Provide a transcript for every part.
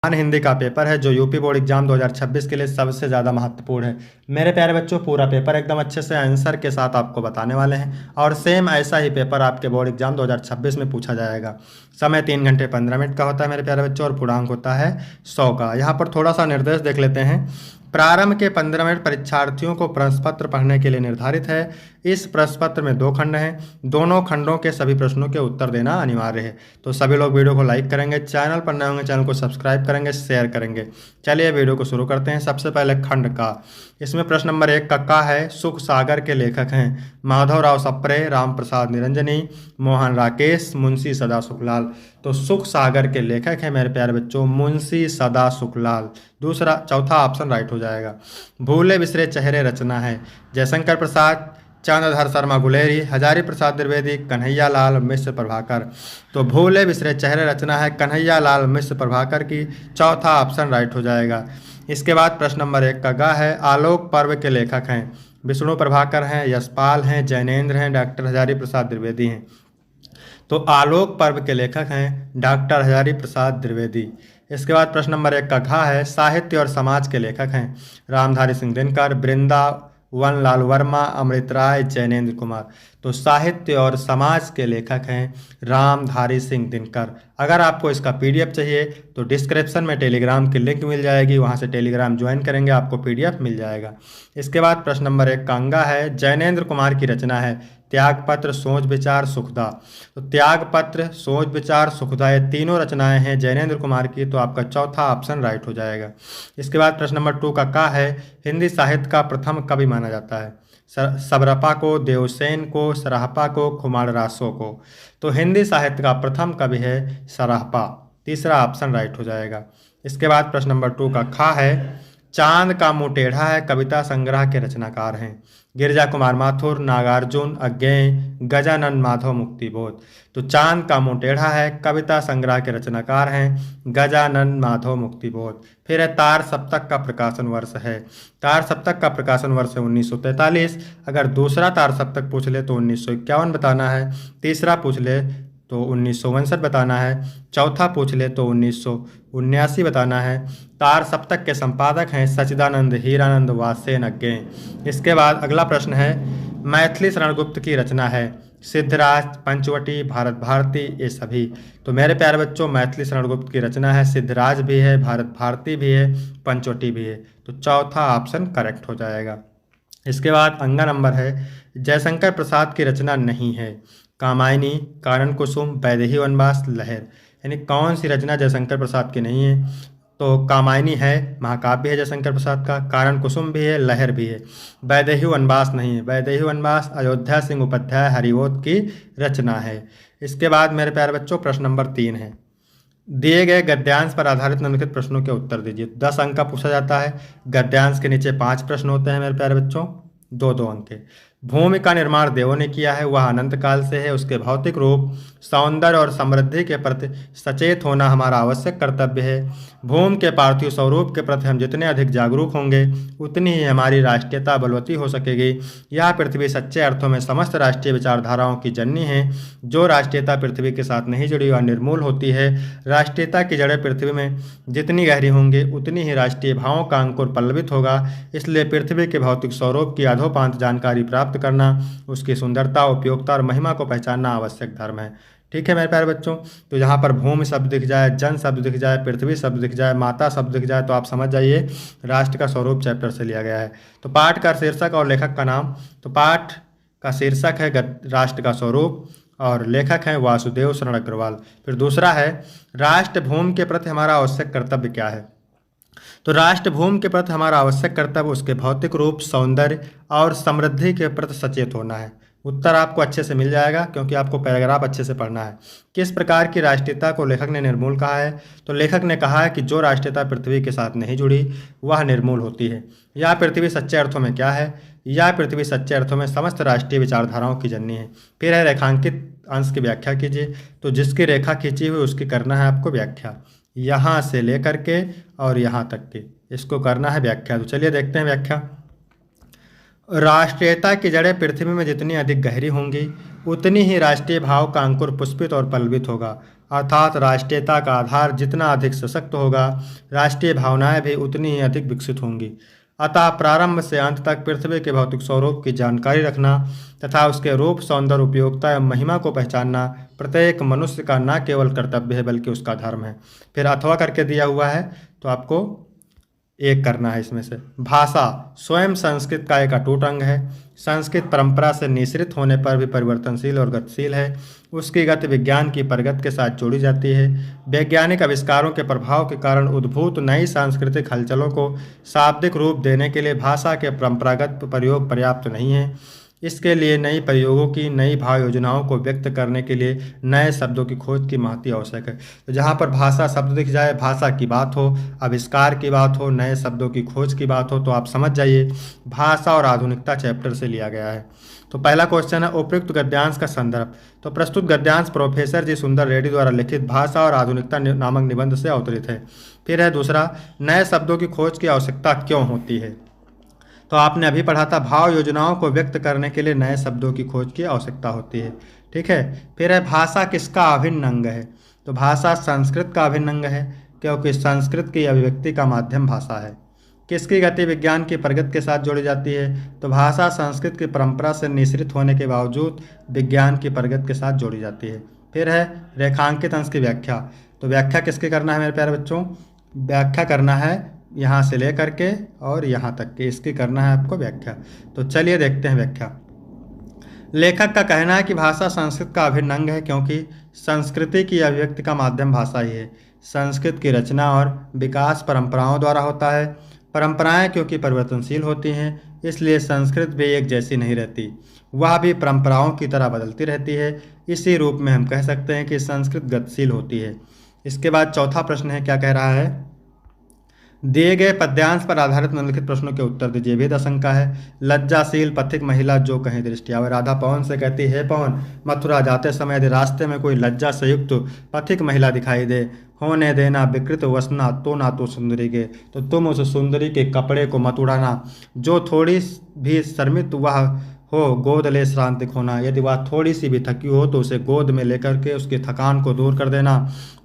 हिंदी का पेपर है जो यूपी बोर्ड एग्जाम 2026 के लिए सबसे ज़्यादा महत्वपूर्ण है। मेरे प्यारे बच्चों, पूरा पेपर एकदम अच्छे से आंसर के साथ आपको बताने वाले हैं और सेम ऐसा ही पेपर आपके बोर्ड एग्जाम 2026 में पूछा जाएगा। समय 3 घंटे 15 मिनट का होता है मेरे प्यारे बच्चों और पूर्णांक होता है 100 का। यहाँ पर थोड़ा सा निर्देश देख लेते हैं। प्रारंभ के 15 मिनट परीक्षार्थियों को प्रश्न पत्र पढ़ने के लिए निर्धारित है। इस प्रश्न पत्र में 2 खंड हैं, दोनों खंडों के सभी प्रश्नों के उत्तर देना अनिवार्य है। तो सभी लोग वीडियो को लाइक करेंगे, चैनल पर नए होंगे चैनल को सब्सक्राइब करेंगे, शेयर करेंगे। चलिए वीडियो को शुरू करते हैं। सबसे पहले खंड का, इसमें प्रश्न नंबर 1 का है सुख सागर के लेखक हैं माधवराव सप्रे, राम प्रसाद निरंजनी, मोहन राकेश, मुंशी सदा सुखलाल। तो सुख सागर के लेखक हैं मेरे प्यारे बच्चों मुंशी सदा सुखलाल। चौथा ऑप्शन राइट हो जाएगा। भूले बिसरे चेहरे रचना है जयशंकर प्रसाद, चंद्रधर शर्मा गुलेरी, हजारी प्रसाद द्विवेदी, कन्हैया लाल मिश्र प्रभाकर। तो भूले बिसरे चेहरे रचना है कन्हैया लाल मिश्र प्रभाकर की। चौथा ऑप्शन राइट हो जाएगा। इसके बाद प्रश्न नंबर 1 का है आलोक पर्व के लेखक हैं विष्णु प्रभाकर हैं, यशपाल हैं, जैनेन्द्र हैं, डॉक्टर हजारी प्रसाद द्विवेदी हैं। तो आलोक पर्व के लेखक हैं डॉक्टर हजारी प्रसाद द्विवेदी। इसके बाद प्रश्न नंबर 1 का है साहित्य और समाज के लेखक हैं रामधारी सिंह दिनकर, वृंदावन लाल वर्मा, अमृत राय, जैनेन्द्र कुमार। तो साहित्य और समाज के लेखक हैं रामधारी सिंह दिनकर। अगर आपको इसका पीडीएफ चाहिए तो डिस्क्रिप्शन में टेलीग्राम की लिंक मिल जाएगी, वहां से टेलीग्राम ज्वाइन करेंगे आपको पीडीएफ मिल जाएगा। इसके बाद प्रश्न नंबर 1 का अंगा है जैनेन्द्र कुमार की रचना है त्यागपत्र, सोच विचार, सुखदा। तो त्यागपत्र, सोच विचार, सुखदा ये तीनों रचनाएं हैं जैनेन्द्र कुमार की। तो आपका चौथा ऑप्शन राइट हो जाएगा। इसके बाद प्रश्न नंबर 2 का है हिंदी साहित्य का प्रथम कवि माना जाता है सबरपा को, देवसेन को, सराहपा को, खुमार रासो को। तो हिंदी साहित्य का प्रथम कवि है सराहपा। तीसरा ऑप्शन राइट हो जाएगा। इसके बाद प्रश्न नंबर 2 का है चांद का मुंह टेढ़ा है कविता संग्रह के रचनाकार हैं गिरिजा कुमार माथुर, नागार्जुन, अज्ञेय, गजानन माधव मुक्तिबोध। तो चांद का मुंह टेढ़ा है कविता संग्रह के रचनाकार हैं गजानन माधव मुक्तिबोध। फिर है तार सप्तक का प्रकाशन वर्ष है तार सप्तक का प्रकाशन वर्ष है 1943। अगर दूसरा तार सप्तक पूछ ले तो 1951 बताना है, तीसरा पूछ ले तो 1959 बताना है, चौथा पूछ ले तो 1979 बताना है। तार सप्तक के संपादक हैं सच्चिदानंद, हीरानंद, वासेन, अज्ञेय। इसके बाद अगला प्रश्न है मैथिली शरण गुप्त की रचना है सिद्धराज, पंचवटी, भारत भारती ये सभी। तो मेरे प्यारे बच्चों मैथिली शरण गुप्त की रचना है सिद्धराज भी है, भारत भारती भी है, पंचवटी भी है। तो चौथा ऑप्शन करेक्ट हो जाएगा। इसके बाद अंगा नंबर है जयशंकर प्रसाद की रचना नहीं है कामायनी, कारण कुसुम, वैदेही वनवास, लहर। यानी कौन सी रचना जयशंकर प्रसाद की नहीं है? तो कामायनी है, महाकाव्य है जयशंकर प्रसाद का, कारण कुसुम भी है, लहर भी है। वैदेही वनवास नहीं है, वैदेही वनवास अयोध्या सिंह उपाध्याय हरिवोत की रचना है। इसके बाद मेरे प्यारे बच्चों प्रश्न नंबर 3 है दिए गए गद्यांश पर आधारित निम्नलिखित प्रश्नों के उत्तर दीजिए। 10 अंक का पूछा जाता है। गद्यांश के नीचे 5 प्रश्न होते हैं मेरे प्यारे बच्चों, 2-2 अंक के। भूमि का निर्माण देवों ने किया है, वह अनंत काल से है, उसके भौतिक रूप, सौंदर्य और समृद्धि के प्रति सचेत होना हमारा आवश्यक कर्तव्य है। भूमि के पार्थिव स्वरूप के प्रति हम जितने अधिक जागरूक होंगे उतनी ही हमारी राष्ट्रीयता बलवती हो सकेगी। यह पृथ्वी सच्चे अर्थों में समस्त राष्ट्रीय विचारधाराओं की जननी है। जो राष्ट्रीयता पृथ्वी के साथ नहीं जुड़ी वह निर्मूल होती है। राष्ट्रीयता की जड़ें पृथ्वी में जितनी गहरी होंगी उतनी ही राष्ट्रीय भावों का अंकुर पल्लवित होगा। इसलिए पृथ्वी के भौतिक स्वरूप की अधोपांत जानकारी प्राप्त करना, उसकी सुंदरता, उपयोगिता और महिमा को पहचानना आवश्यक धर्म है। ठीक है मेरे प्यारे बच्चों, तो यहाँ पर भूमि शब्द दिख जाए, जन शब्द दिख जाए, पृथ्वी शब्द दिख जाए, माता शब्द दिख जाए तो आप समझ जाइए राष्ट्र का स्वरूप चैप्टर से लिया गया है। तो पाठ का शीर्षक और लेखक का नाम, तो पाठ का शीर्षक है राष्ट्र का स्वरूप और लेखक हैं वासुदेव शरण अग्रवाल। फिर दूसरा है राष्ट्र भूमि के प्रति हमारा आवश्यक कर्तव्य क्या है। तो राष्ट्र भूमि के प्रति हमारा आवश्यक कर्तव्य उसके भौतिक रूप, सौंदर्य और समृद्धि के प्रति सचेत होना है। उत्तर आपको अच्छे से मिल जाएगा क्योंकि आपको पैराग्राफ अच्छे से पढ़ना है। किस प्रकार की राष्ट्रीयता को लेखक ने निर्मूल कहा है? तो लेखक ने कहा है कि जो राष्ट्रीयता पृथ्वी के साथ नहीं जुड़ी वह निर्मूल होती है। यह पृथ्वी सच्चे अर्थों में क्या है? यह पृथ्वी सच्चे अर्थों में समस्त राष्ट्रीय विचारधाराओं की जननी है। फिर है रेखांकित अंश की व्याख्या कीजिए। तो जिसकी रेखा खींची हुई उसकी करना है आपको व्याख्या, यहाँ से लेकर के और यहाँ तक के इसको करना है व्याख्या। तो चलिए देखते हैं व्याख्या। राष्ट्रीयता की जड़ें पृथ्वी में जितनी अधिक गहरी होंगी उतनी ही राष्ट्रीय भाव का अंकुर पुष्पित और पल्लवित होगा। अर्थात राष्ट्रीयता का आधार जितना अधिक सशक्त होगा, राष्ट्रीय भावनाएं भी उतनी ही अधिक विकसित होंगी। अतः प्रारंभ से अंत तक पृथ्वी के भौतिक स्वरूप की जानकारी रखना तथा उसके रूप, सौंदर्य, उपयोगिता एवं महिमा को पहचानना प्रत्येक मनुष्य का न केवल कर्तव्य है बल्कि उसका धर्म है। फिर अथवा करके दिया हुआ है, तो आपको एक करना है इसमें से। भाषा स्वयं संस्कृत का एक अटूट अंग है। संस्कृत परंपरा से निःसृत होने पर भी परिवर्तनशील और गतिशील है। उसकी गति विज्ञान की प्रगति के साथ जोड़ी जाती है। वैज्ञानिक आविष्कारों के प्रभाव के कारण उद्भूत नई सांस्कृतिक हलचलों को शाब्दिक रूप देने के लिए भाषा के परंपरागत प्रयोग पर्याप्त नहीं है। इसके लिए नई प्रयोगों की, नई भाव योजनाओं को व्यक्त करने के लिए नए शब्दों की खोज की महती आवश्यक है। तो जहाँ पर भाषा शब्द दिख जाए, भाषा की बात हो, आविष्कार की बात हो, नए शब्दों की खोज की बात हो, तो आप समझ जाइए भाषा और आधुनिकता चैप्टर से लिया गया है। तो पहला क्वेश्चन है उपयुक्त गद्यांश का संदर्भ। तो प्रस्तुत गद्यांश प्रोफेसर जी सुंदर रेड्डी द्वारा लिखित भाषा और आधुनिकता नामक निबंध से अवतरित है। फिर है दूसरा, नए शब्दों की खोज की आवश्यकता क्यों होती है। तो आपने अभी पढ़ा था भाव योजनाओं को व्यक्त करने के लिए नए शब्दों की खोज की आवश्यकता होती है। ठीक है। फिर है भाषा किसका अभिन्न अंग है। तो भाषा संस्कृत का अभिन्न अंग है, क्योंकि संस्कृत की अभिव्यक्ति का माध्यम भाषा है। किसकी गति विज्ञान की प्रगति के साथ जोड़ी जाती है। तो भाषा संस्कृत की परंपरा से निःसृत होने के बावजूद विज्ञान की प्रगति के साथ जोड़ी जाती है। फिर है रेखांकित अंश की व्याख्या। तो व्याख्या किसकी करना है मेरे प्यारे बच्चों, व्याख्या करना है यहाँ से लेकर के और यहाँ तक के, इसकी करना है आपको व्याख्या। तो चलिए देखते हैं व्याख्या। लेखक का कहना है कि भाषा संस्कृत का अभिन्न अंग है, क्योंकि संस्कृति की अभिव्यक्ति का माध्यम भाषा ही है। संस्कृत की रचना और विकास परंपराओं द्वारा होता है। परंपराएं क्योंकि परिवर्तनशील होती हैं, इसलिए संस्कृत भी एक जैसी नहीं रहती, वह भी परंपराओं की तरह बदलती रहती है। इसी रूप में हम कह सकते हैं कि संस्कृत गतिशील होती है। इसके बाद चौथा प्रश्न है, क्या कह रहा है, दिए गए पद्यांश पर आधारित निम्नलिखित प्रश्नों के उत्तर दीजिए। भेद आशंका है। लज्जाशील पथिक महिला जो कहीं दृष्टि आवे। राधा पवन से कहती है, पवन मथुरा जाते समय यदि रास्ते में कोई लज्जा से युक्त पथिक महिला दिखाई दे, होने देना विकृत वसना तो ना तो सुंदरी के। तो तुम उस सुंदरी के कपड़े को मत उड़ाना, जो थोड़ी भी शर्मित वह हो गोद ले श्रांति खोना। यदि वह थोड़ी सी भी थकी हो तो उसे गोद में लेकर के उसकी थकान को दूर कर देना।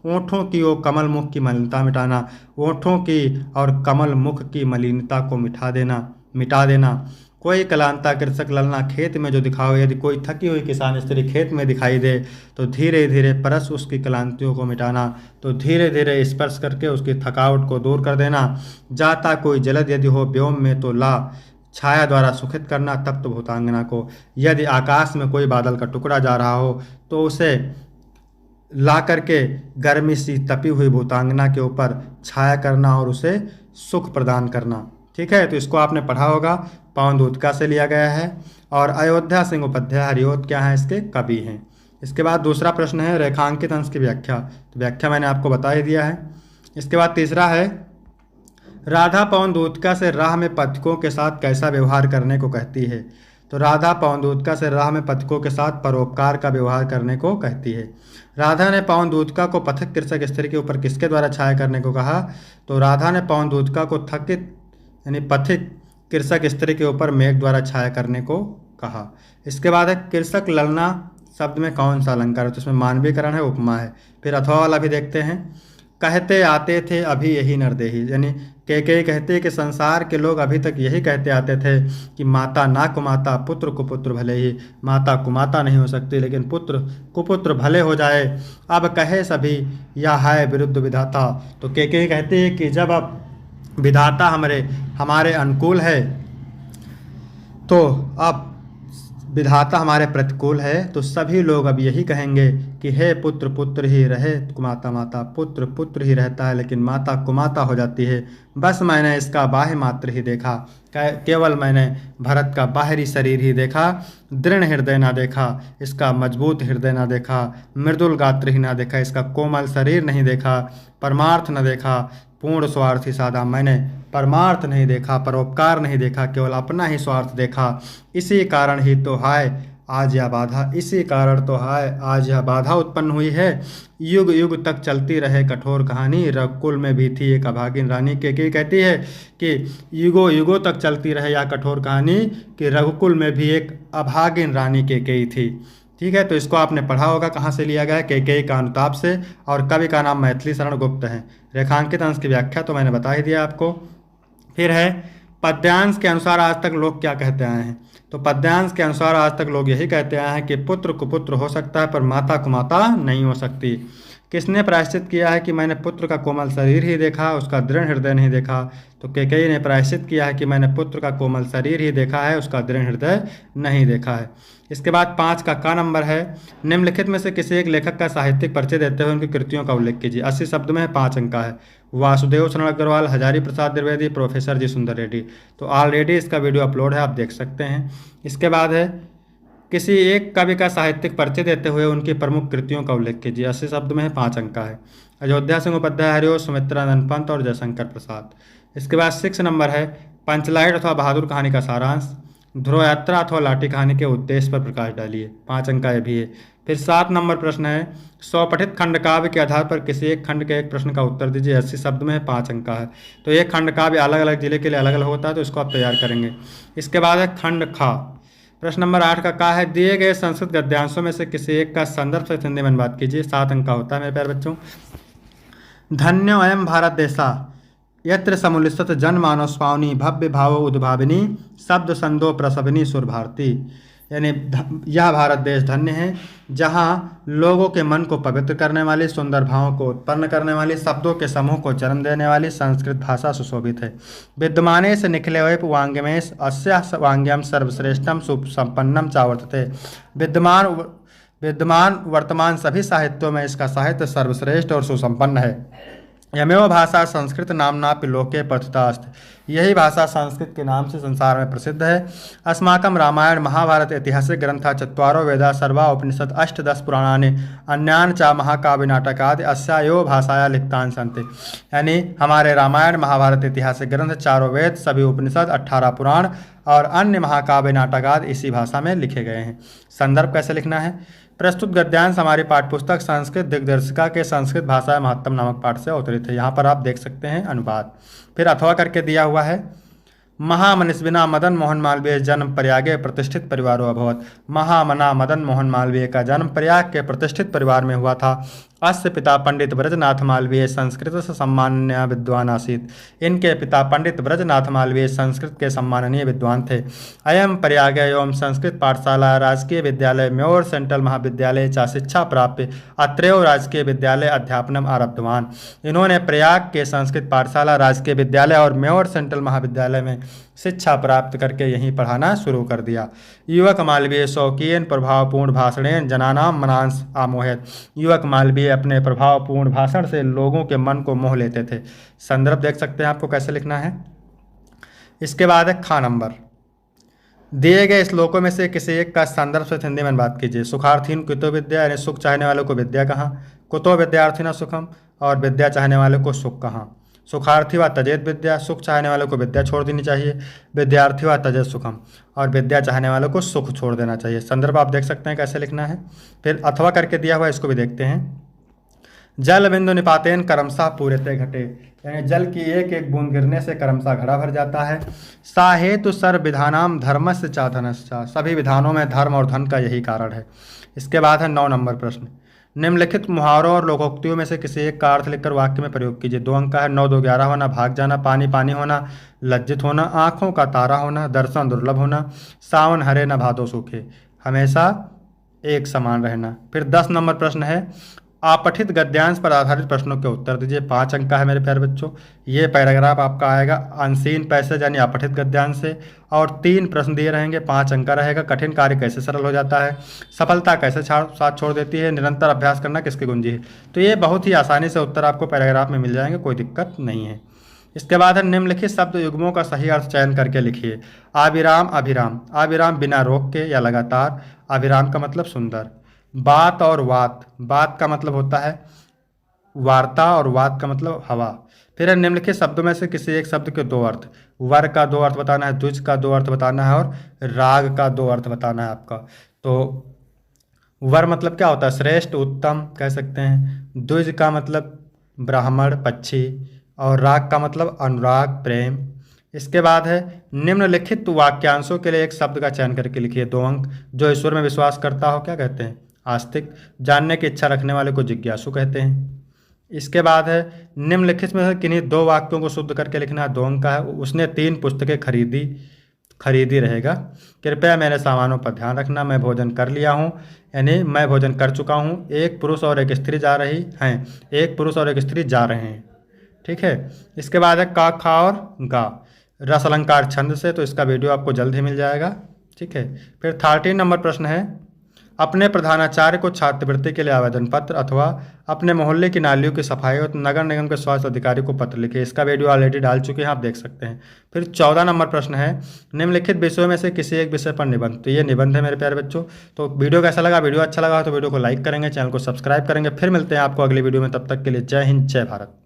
ओंठों की और कमल मुख की मलिनता मिटाना। ओंठों की और कमल मुख की मलिनता को मिटा देना। कोई कलांता कृषक ललना खेत में जो दिखाओ। यदि कोई थकी हुई किसान स्त्री खेत में दिखाई दे तो धीरे धीरे परस उसकी क्लांतियों को मिटाना। तो धीरे धीरे स्पर्श करके उसकी थकावट को दूर कर देना। जाता कोई जलद यदि हो व्योम में तो ला छाया द्वारा सुखित करना तप्त भूतांगना को। यदि आकाश में कोई बादल का टुकड़ा जा रहा हो तो उसे ला करके गर्मी सी तपी हुई भूतांगना के ऊपर छाया करना और उसे सुख प्रदान करना। ठीक है, तो इसको आपने पढ़ा होगा, पवन दूतका से लिया गया है। और अयोध्या सिंह उपाध्याय हरिओत क्या है, इसके कवि हैं। इसके बाद दूसरा प्रश्न है रेखांकित अंश की व्याख्या। तो व्याख्या मैंने आपको बता ही दिया है। इसके बाद तीसरा है राधा पवन दूतका से राह में पथिकों के साथ कैसा व्यवहार करने को कहती है। तो राधा पवन दूतका से राह में पथिकों के साथ परोपकार का व्यवहार करने को कहती है। राधा ने पवन दूतका को पथिक कृषक स्त्री के ऊपर किसके द्वारा छाया करने को कहा। तो राधा ने पवन दूतका को थकित यानी पथिक कृषक स्त्री के ऊपर मेघ द्वारा छाया करने को कहा। इसके बाद है कृषक ललना शब्द में कौन सा अलंकार है। तो इसमें मानवीकरण है, उपमा है। फिर अथवा वाला भी देखते हैं। कहते आते थे अभी यही नरदेही, यानी के कहते कि संसार के लोग अभी तक यही कहते आते थे कि माता ना कुमाता पुत्र कुपुत्र भले ही। माता कुमाता नहीं हो सकती लेकिन पुत्र कुपुत्र भले हो जाए। अब कहे सभी या है विरुद्ध विधाता। तो के कहते हैं कि जब अब विधाता हमारे अनुकूल है तो अब विधाता हमारे प्रतिकूल है, तो सभी लोग अब यही कहेंगे कि हे पुत्र पुत्र ही रहे, कुमाता माता पुत्र पुत्र ही रहता है लेकिन माता कुमाता हो जाती है। बस मैंने इसका बाह्य मात्र ही देखा, केवल मैंने भरत का बाहरी शरीर ही देखा, दृढ़ हृदय ना देखा, इसका मजबूत हृदय ना देखा, मृदुल गात्र ही ना देखा, इसका कोमल शरीर नहीं देखा, परमार्थ न देखा, पूर्ण स्वार्थ ही साधा। मैंने परमार्थ नहीं देखा, परोपकार नहीं देखा, केवल अपना ही स्वार्थ देखा। इसी कारण ही तो हाय आज यह बाधा, इसी कारण तो हाय आज यह बाधा उत्पन्न हुई है। युग युग तक चलती रहे कठोर कहानी, रघुकुल में भी थी एक अभागिन रानी। के कहती है कि युगों युगों तक चलती रहे यह कठोर कहानी कि रघुकुल में भी एक अभागिन रानी के थी। ठीक है, तो इसको आपने पढ़ा होगा, कहाँ से लिया गया है, कैकेयी का अनुताप से, और कवि का नाम मैथिली शरण गुप्त है। रेखांकित अंश की व्याख्या तो मैंने बता ही दिया आपको। फिर है पद्यांश के अनुसार आज तक लोग क्या कहते आए हैं। तो पद्यांश के अनुसार आज तक लोग यही कहते आए हैं कि पुत्र कुपुत्र हो सकता है पर माता कुमाता नहीं हो सकती। किसने प्रायश्चित किया है कि मैंने पुत्र का कोमल शरीर ही देखा, उसका दृढ़ हृदय नहीं देखा। तो कैकेयी ने प्रायश्चित किया है कि मैंने पुत्र का कोमल शरीर ही देखा है, उसका दृढ़ हृदय नहीं देखा है। इसके बाद 5 का नंबर है, निम्नलिखित में से किसी एक लेखक का साहित्यिक परिचय देते हुए उनकी कृतियों का उल्लेख कीजिए। 80 शब्द में है, 5 अंक का है। वासुदेव शरण अग्रवाल, हजारी प्रसाद द्विवेदी, प्रोफेसर जी सुंदर रेड्डी। तो ऑलरेडी इसका वीडियो अपलोड है, आप देख सकते हैं। इसके बाद है किसी एक कवि का साहित्यिक परिचय देते हुए उनकी प्रमुख कृतियों का उल्लेख कीजिए। 80 शब्द में है, 5 अंक का है। अयोध्या सिंह उपाध्याय, हरिवंश, सुमित्रानंद पंत और जयशंकर प्रसाद। इसके बाद 6 नंबर है, पंचलाइट अथवा बहादुर कहानी का सारांश, ध्रुव यात्रा अथवा लाठी कहानी के उद्देश्य पर प्रकाश डालिए। 5 अंक का ये भी है। फिर 7 नंबर प्रश्न है, स्वपठित खंड काव्य के आधार पर किसी एक खंड के एक प्रश्न का उत्तर दीजिए। 80 शब्द में है, 5 अंक का है। तो ये खंड काव्य अलग अलग जिले के लिए अलग अलग होता है, तो इसको आप तैयार करेंगे। इसके बाद है खंड खा। प्रश्न नंबर 8 का है, दिए गए संस्कृत गद्यांशों में से किसी एक का संदर्भ से हिंदी में अनुवाद कीजिए। 7 अंक का होता है मेरे प्यारे बच्चों। धन्यो अयम भारत देशा यत्र समुलिसत जनमानस स्वावनी भव्य भाव उद्भाविनी शब्द संदो प्रसवनी सुर भारती। यानी यह भारत देश धन्य है जहाँ लोगों के मन को पवित्र करने वाली, सुंदर भावों को उत्पन्न करने वाली, शब्दों के समूह को जन्म देने वाली संस्कृत भाषा सुशोभित है। विद्यमाने से निखिले हुए वांग्यमेश अस्य वांग्यम सर्वश्रेष्ठम सुसंपन्नम चावर्तते। विद्यमान वर्तमान सभी साहित्यों में इसका साहित्य सर्वश्रेष्ठ और सुसंपन्न है। यमेव भाषा संस्कृत नाम्नापि लोके प्रथितास्ति। यही भाषा संस्कृत के नाम से संसार में प्रसिद्ध है। अस्माकं रामायण महाभारत ऐतिहासिक ग्रंथा चत्वारो वेदा सर्वा उपनिषद 8-10 पुराणानि अन्यान च महाकाव्य नाटकादि अस्या एव भाषाया लिखतानि सन्ति। यानी हमारे रामायण महाभारत ऐतिहासिक ग्रंथ, चारों वेद, सभी उपनिषद, 18 पुराण और अन्य महाकाव्य नाटक आदि इसी भाषा में लिखे गए हैं। संदर्भ कैसे लिखना है, प्रस्तुत गद्यांश हमारी पाठ्यपुस्तक संस्कृत दिग्दर्शिका के संस्कृत भाषा महत्तम नामक पाठ से अवतरित है। यहाँ पर आप देख सकते हैं अनुवाद। फिर अथवा करके दिया हुआ है, महामनस्विना मदन मोहन मालवीय जन्म प्रयागे प्रतिष्ठित परिवारों अभवत। महामना मदन मोहन मालवीय का जन्म प्रयाग के प्रतिष्ठित परिवार में हुआ था। अस्य पिता पंडित ब्रजनाथ मालवीय संस्कृत से सम्माननीय विद्वान आसीत। इनके पिता पंडित ब्रजनाथ मालवीय संस्कृत के सम्माननीय विद्वान थे। अयम प्रयाग एवं संस्कृत पाठशाला राजकीय विद्यालय म्योर सेंट्रल महाविद्यालय चा शिक्षा प्राप्य अत्रैव राजकीय विद्यालय अध्यापनम आरब्धवान। इन्होंने प्रयाग के संस्कृत पाठशाला राजकीय विद्यालय और म्योर सेंट्रल महाविद्यालय में शिक्षा प्राप्त करके यहीं पढ़ाना शुरू कर दिया। युवक मालवीय शौकीन प्रभावपूर्ण भाषणेन जनानाम मनांस आमोहित। युवक मालवीय अपने प्रभावपूर्ण भाषण से लोगों के मन को मोह लेते थे। संदर्भ देख सकते हैं आपको कैसे लिखना है। इसके बाद है खा नंबर, दिए गए श्लोकों में से किसी एक का संदर्भ से हिंदी में बात कीजिए। सुखार्थीन कुतो विद्या, यानी सुख चाहने वालों को विद्या कहाँ, कुतो विद्यार्थिना सुखम, और विद्या चाहने वालों को सुख कहाँ। सुखार्थी व तजेत विद्या, सुख चाहने वालों को विद्या छोड़ देनी चाहिए। विद्यार्थी व तजेत सुखम, और विद्या चाहने वालों को सुख छोड़ देना चाहिए। संदर्भ आप देख सकते हैं कैसे लिखना है। फिर अथवा करके दिया हुआ, इसको भी देखते हैं। जल बिंदु निपातेन करमसा पूरेते घटे, यानी जल की एक एक बूंद गिरने से करमसा घड़ा भर जाता है। सा हेतु सर्व विधानाम धर्मस्य चा धनश्चा, सभी विधानों में धर्म और धन का यही कारण है। इसके बाद है 9 नंबर प्रश्न, निम्नलिखित मुहावरों और लोकोक्तियों में से किसी एक का अर्थ लिखकर वाक्य में प्रयोग कीजिए। 2 अंक का है। 9 2 11 होना, भाग जाना, पानी पानी होना, लज्जित होना, आँखों का तारा होना, दर्शन दुर्लभ होना, सावन हरे न भादो सूखे, हमेशा एक समान रहना। फिर 10 नंबर प्रश्न है, अपठित गद्यांश पर आधारित प्रश्नों के उत्तर दीजिए। 5 अंक का है मेरे प्यारे बच्चों। ये पैराग्राफ आपका आएगा अनसीन पैसेज यानी अपठित गद्यांश से, और 3 प्रश्न दिए रहेंगे, 5 अंक का रहेगा। कठिन कार्य कैसे सरल हो जाता है, सफलता कैसे साथ छोड़ देती है, निरंतर अभ्यास करना किसकी कुंजी है। तो ये बहुत ही आसानी से उत्तर आपको पैराग्राफ में मिल जाएंगे, कोई दिक्कत नहीं है। इसके बाद है निम्नलिखित शब्द युग्मों का सही अर्थ चयन करके लिखिए। आविराम अभिराम, आविराम बिना रोक के या लगातार, अभिराम का मतलब सुंदर। बात और वात, बात का मतलब होता है वार्ता और वात का मतलब हवा। फिर है निम्नलिखित शब्दों में से किसी एक शब्द के 2 अर्थ, वर का 2 अर्थ बताना है, द्विज का 2 अर्थ बताना है और राग का 2 अर्थ बताना है आपका। तो वर मतलब क्या होता है, श्रेष्ठ उत्तम कह सकते हैं। द्विज का मतलब ब्राह्मण पक्षी, और राग का मतलब अनुराग प्रेम। इसके बाद है निम्नलिखित वाक्यांशों के लिए एक शब्द का चयन करके लिखिए 2 अंक। जो ईश्वर में विश्वास करता हो क्या कहते हैं? आस्तिक। जानने की इच्छा रखने वाले को जिज्ञासु कहते हैं। इसके बाद है निम्नलिखित में से किन्हीं 2 वाक्यों को शुद्ध करके लिखना है, 2 अंक का है। उसने 3 पुस्तकें खरीदी रहेगा। कृपया मेरे सामानों पर ध्यान रखना, मैं भोजन कर लिया हूँ, यानी मैं भोजन कर चुका हूँ। एक पुरुष और एक स्त्री जा रही हैं, एक पुरुष और एक स्त्री जा रहे हैं। ठीक है। इसके बाद है का, खा और गा, रस अलंकार छंद से, तो इसका वीडियो आपको जल्द ही मिल जाएगा। ठीक है। फिर 13 नंबर प्रश्न है अपने प्रधानाचार्य को छात्रवृत्ति के लिए आवेदन पत्र अथवा अपने मोहल्ले की नालियों की सफाई और नगर निगम के स्वास्थ्य अधिकारी को पत्र लिखे। इसका वीडियो ऑलरेडी डाल चुके हैं, आप देख सकते हैं। फिर 14 नंबर प्रश्न है निम्नलिखित विषयों में से किसी एक विषय पर निबंध। तो ये निबंध है मेरे प्यारे बच्चों। तो वीडियो कैसा लगा? वीडियो अच्छा लगा तो वीडियो को लाइक करेंगे, चैनल को सब्सक्राइब करेंगे। फिर मिलते हैं आपको अगली वीडियो में, तब तक के लिए जय हिंद, जय भारत।